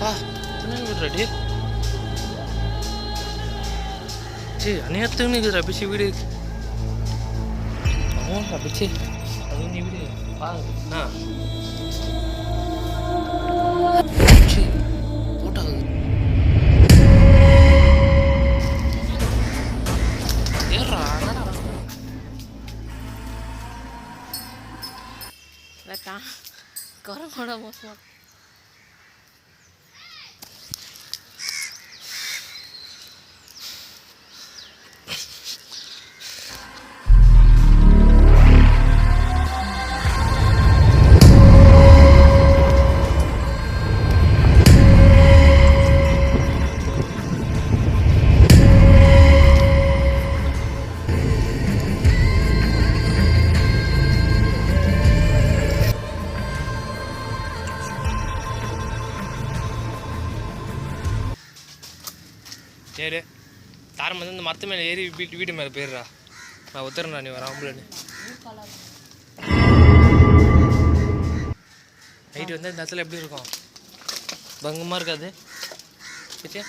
பா என்னன்னு விடுறாடி சரி அந்நேரத்துக்குன்னு இருக்குது ரபிச்சு வீடு ஆமாம் ரபிச்சு அது நீ வீடு பாருண்ணா போட்டாகுது ஏறா வேட்டான் கொரங்கோட மோசமாக சரி தாரம் வந்து இந்த மரத்து மேலே ஏறி வீட்டு மேலே போயிடுறா நான் ஒத்துறேன்டா நீ வர ஆம்பளை நைட்டு வந்து இந்த இடத்துல எப்படி இருக்கும் பங்கமாக இருக்காது சச்சே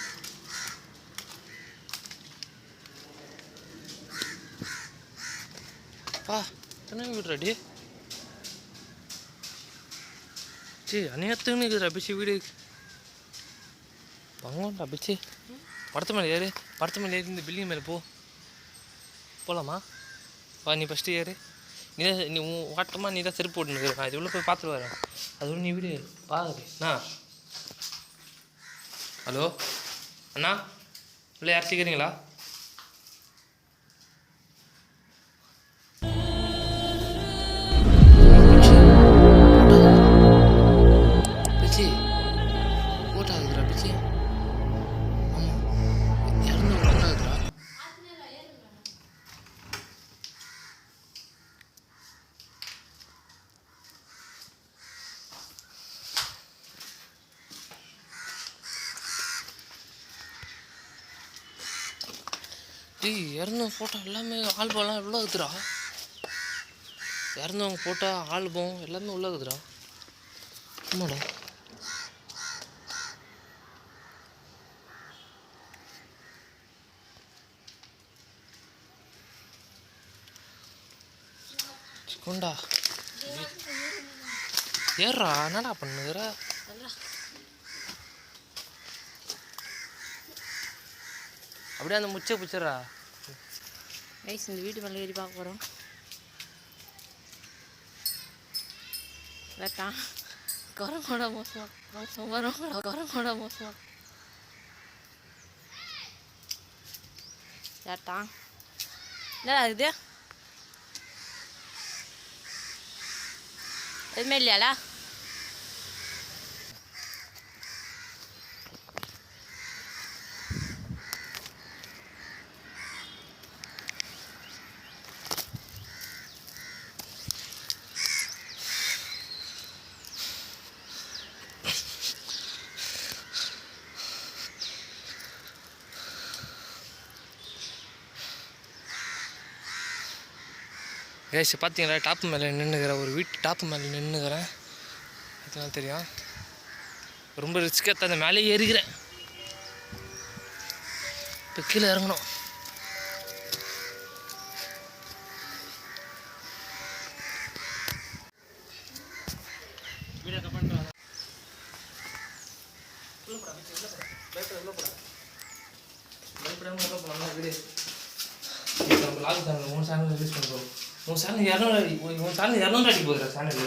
பா என்ன விடுறாடி சரி அந்நேரத்துக்குன்னு இருக்குது ரபிச்சு வீடு பங்கம் ரபிச்சு படத்து மேலே ஏறு படத்து மேலே ஏறி இந்த பில்டிங் மேலே போகலாமா வா நீ ஃபஸ்ட்டு ஏறு நீ வாட்டமாக நீ தான் செருப்பு போட்டுன்னு நான் இது உள்ள போய் பார்த்துட்டு வரேன் அது நீ வீடு பாருண்ணா ஹலோ அண்ணா இல்லை யார் சீக்கிரங்களா பிச்சி போட்டாகுதுரா பிச்சி இறந்தவங்க ஃபோட்டோ எல்லாமே ஆல்பம்லாம் எவ்வளோ இருக்குதுடா இறந்தவங்க ஃபோட்டோ ஆல்பம் எல்லாமே உள்ள இருக்குதுடா ஆமாடா கொண்டா ஏறா என்னடா பண்ணுகிற அப்படியே அந்த முச்சை பிடிச்சிட்றா ரைஸ் இந்த வீட்டு மேலே ஏறி பார்க்க போகிறோம் வேட்டான் கொரங்கோட மோசமாக வரும் கொரங்கோட மோசமாக வேட்டான் என்னடா இது எதுவுமே இல்லையாடா கேஸ் பார்த்தீங்களா டாப்பு மேலே நின்றுக்கிறேன் ஒரு வீட்டு டாப்பு மேலே நின்றுக்கிறேன் அதெல்லாம் தெரியும் ரொம்ப ரிஸ்க் எடுத்து அந்த மேலே ஏறிக்கிறேன் இப்போ கீழே இறங்கணும் வீடு நம்ம லாக் தாங்க 3 சேனல் ரிலீஸ் பண்ணுறோம் 3 சேனல் 200 அடி 3 சேனல் 200 அடி போகுதுடா சேனல்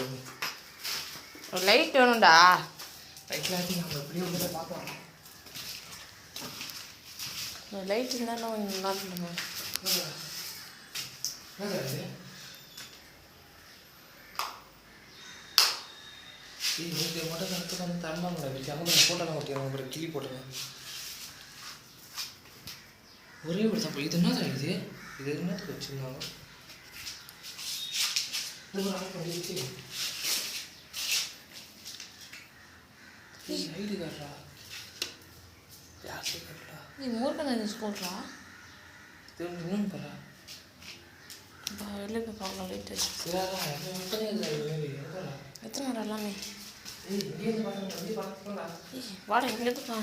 ஒரு லைட் வேணும்டா லைட்டில் ஆட்டி நம்ம எப்படியும் வந்து பார்க்கலாம் லைட் இருந்தால் கொஞ்சம் நல்லா பண்ணுங்க நீங்கள் மட்டும் கருத்துக்கு வந்து தரமாங்கடா வச்சு அங்கே ஃபோட்டோலாம் ஓட்டிடுறாங்க அப்புறம் கிளி போட்டுருங்க ஒரே ஒரு தப்பு இது என்ன தான் இது என்னத்துக்கு வச்சுருந்தாங்க ஐடி கார்டா யார் கார்டா நீ மூர்க்கனை ஸ்கூல்ரா இன்னும் போகிறா வெளியே போய் பார்க்கலாம் லைட்டு சரியா எத்தனை எத்தனை நேரம் எல்லாமே வாடா இங்கேருந்து வா.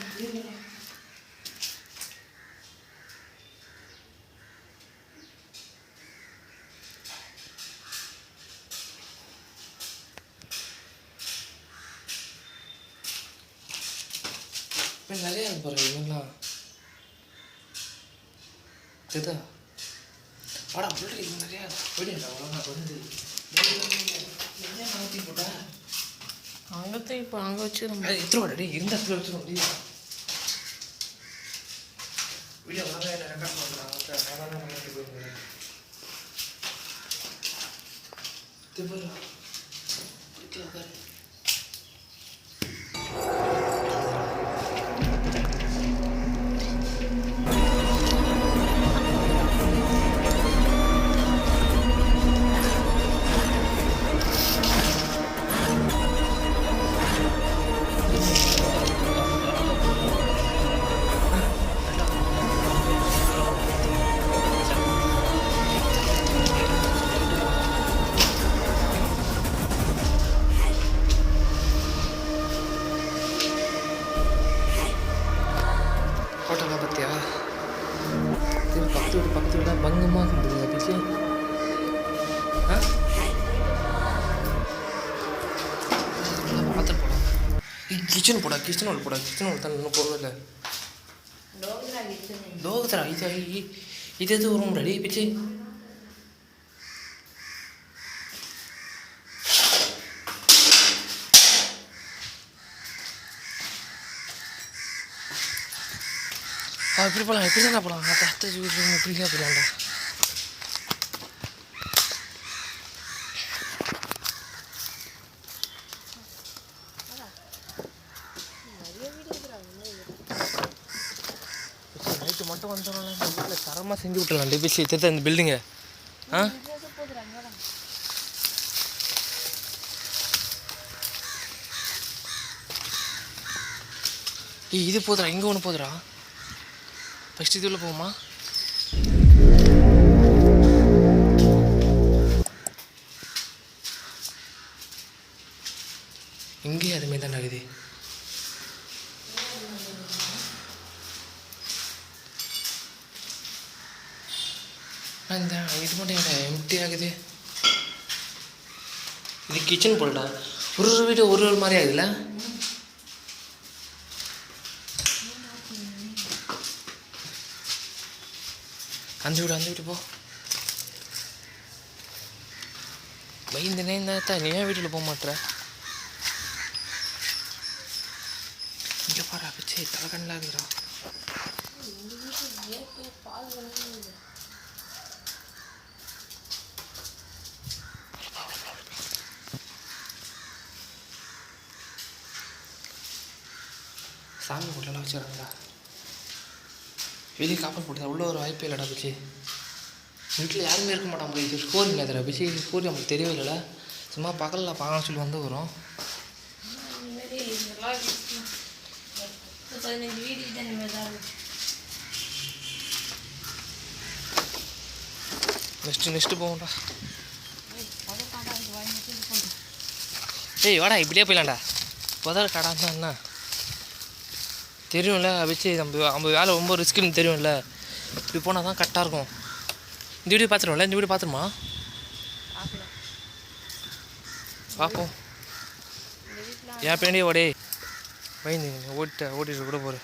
நிறையா இருக்கு பாரு இவங்கெல்லாம் தெரியுதா? வாடா புள்ளி இது நிறையா வெளியடா உலகா வந்து மாற்றி போட்டா அங்கே இப்போ அங்கே வச்சுருந்தோம். எத்தனை வாடா டே இருந்த இடத்துல வச்சுருவோம் முடியும் வீடியோ வாங்க என்ன ரெக்கார்ட் பண்ணுறாங்க போயிருந்தேன் திருப்பூர் உட்காரு. ஹோட்டலாக பார்த்தியா திரும்ப பக்கத்து வீடாக பங்கமாக இருந்தது பிச்சு ஆ பார்த்துட்டு போடா கிச்சன் போடா கிச்சன் ஹால் போடா கிச்சன் ஹால் தான் இன்னும் போகவே இல்லை லோகத்தரா இது எது ரூம் ரெடி பிச்சு இப்படி போகலாம் எப்படி தானே போகலாம் அத்தை இப்படிக்கா போகலாம்டா நைட்டு மட்டும் வந்தோம்னா இந்த வீட்டில் தரமாக செஞ்சு விட்டுலாம் டிபிசி தெரிஞ்ச இந்த பில்டிங்கை ஆ இது போதுடா இங்கே ஒன்று போதுடா ஃபஸ்ட்டு இதுள்ள போகுமா இங்கேயும் அதுமாரி தான் ஆகுது இந்த இது மட்டும் எம்டி ஆகுது இது கிச்சன் போல்டா ஒரு வீடு ஒரு மாதிரி ஆகுதுல்ல அந்த வீடு போ பயந்துனே இருந்தா நீ ஏன் வீட்டில் போக மாட்டேற இங்கே பாரு பிச்சை தலைக்கண்ணில் இருக்குறா சாமி போட்டெல்லாம் வச்சுக்கிறாங்களா வெளியே காப்பல் போட்டு உள்ள ஒரு வாய்ப்பே இல்லைடா பிச்சு வீட்டில் யாருமே இருக்க மாட்டாங்க இது ஸ்கோர் இல்லை அதில் பிச்சு ஸ்கோர் நமக்கு தெரியவே இல்லைல்ல சும்மா பகலில் பார்க்கலாம் சொல்லி வந்து வரும் 15 வீடு தான் நெக்ஸ்ட்டு போவோம்டா ஏய் வாடா இப்படியே போயிடலாம்டா புதர் கடாந்தான் என்ன தெரியும்ல வச்சு நம்ம வேலை ரொம்ப ரிஸ்க்குன்னு தெரியும்ல இப்படி போனால் தான் கரெக்டாக இருக்கும் இந்த வீடியோ பார்த்துருவோம்ல இந்த வீடியோ பார்த்துருமா பார்ப்போம் என் பின்னாடியே ஓடே பயந்து ஓட்டிட்டு கூட போகிற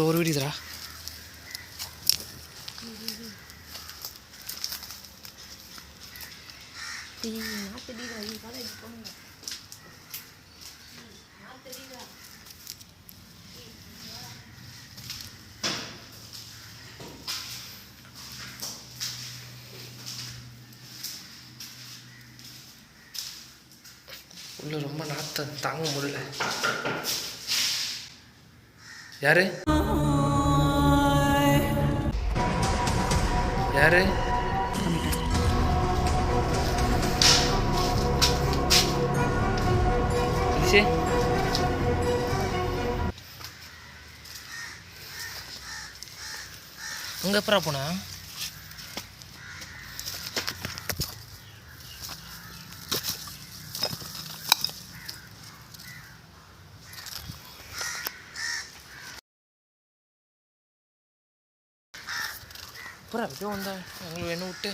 ஒரு வீடு இதுடா உள்ள ரொம்ப நாத்தம் தாங்க முடியல யாரு யாரு அங்கே எப்பரா போனா அப்படியே வந்தா எங்களுக்கு என்ன விட்டு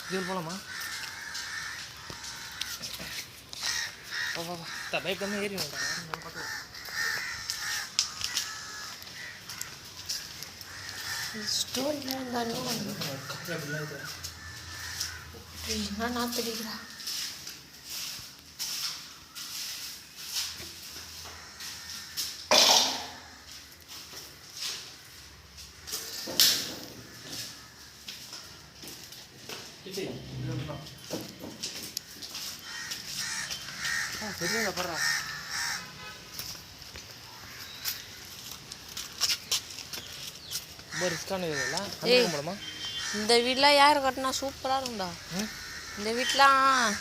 இது போகலாமா? வா வா வா பைக் வந்து ஏறி வேண்டாம் பார்த்து ஸ்டோரிலாம் இருந்தாலும் நான் தெரியுறா. சரியா படுறா ரொம்ப ரிஸ்கான வீடுல போடமா? இந்த வீடெலாம் யார் கட்டினா சூப்பராக இருக்கும்டா. இந்த வீட்டெலாம்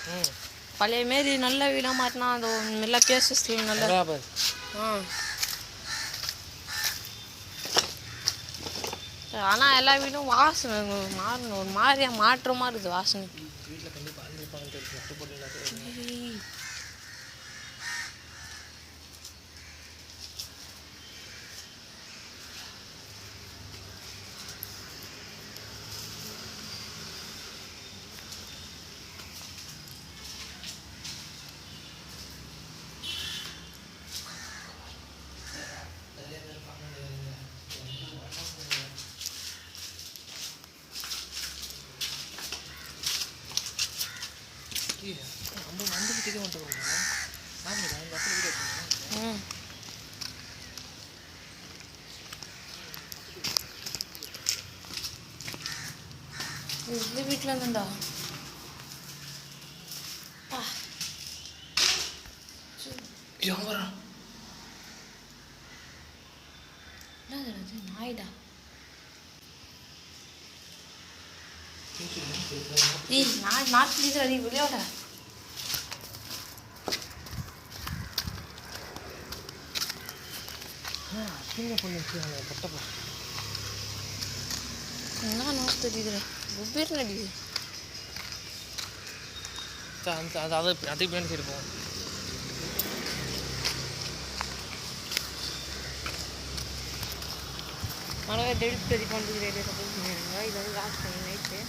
பழைய மாரி நல்ல வீடாக மாட்டினா அது நல்லா பேச நல்லா. ஆனால் எல்லா வீடும் வாசனை மாறணும், ஒரு மாதிரியாக மாற்றமாக இருக்குது வாசனை. வீட்டில் கண்டிப்பாக நம்ம வந்துக்கிட்டே வந்துட்டு இந்த வீட்டில் இருந்தா நாய்டா. நாய் மாற்றி நீ விளையாட. என்ன நோஸ் தெரியுதுல வெவ்வேறு நடிக்குது. அதுக்கு பின்னாடி சைடு போவோம். மழை டெலிட் ரெடி பண்ணுறது ரெடி சப்போஸ் இது வந்து லாஸ்ட் பண்ணி நைட்டு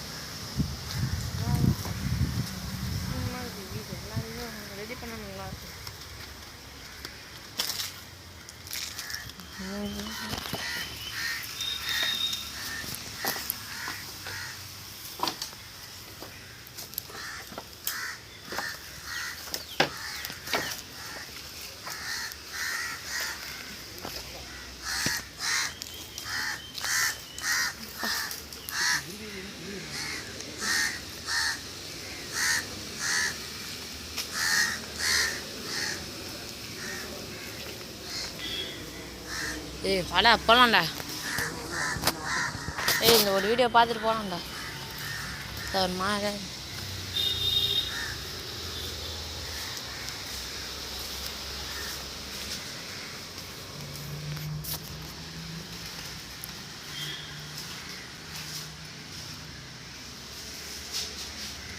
வீடு எல்லாம் ரெடி பண்ண நல்லா இருக்கும். ஏய் வாடா போகலாம்டா. ஏய் இந்த ஒரு வீடியோ பார்த்துட்டு போகலாம்டா. சார் மாற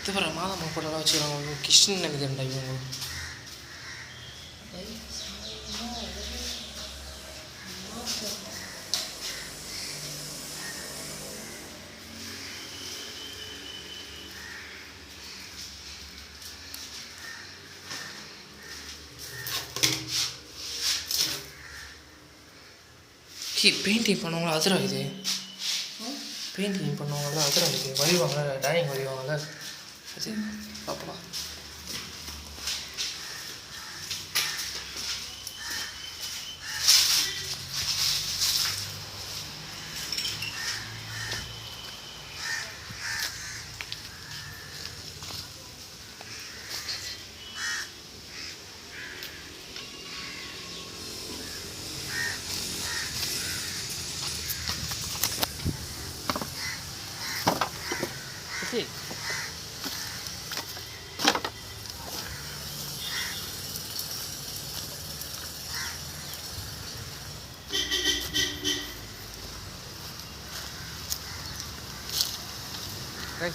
இதுவரை மாதம் போட்டோலாம் வச்சுக்கிறாங்க. கிருஷ்ணன் நினைக்கிறேன்டா இவங்க. பெயிண்டிங் பண்ணவங்கள அதிரம் இது. பெயிண்டிங் பண்ணவங்கள அதிரம் இது. வரைவாங்க ட்ராயிங் வரைவாங்கல்ல அது பார்ப்பலாம்.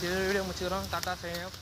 சரி வீடியோ முடிச்சுக்கிறோம். Tata sign of.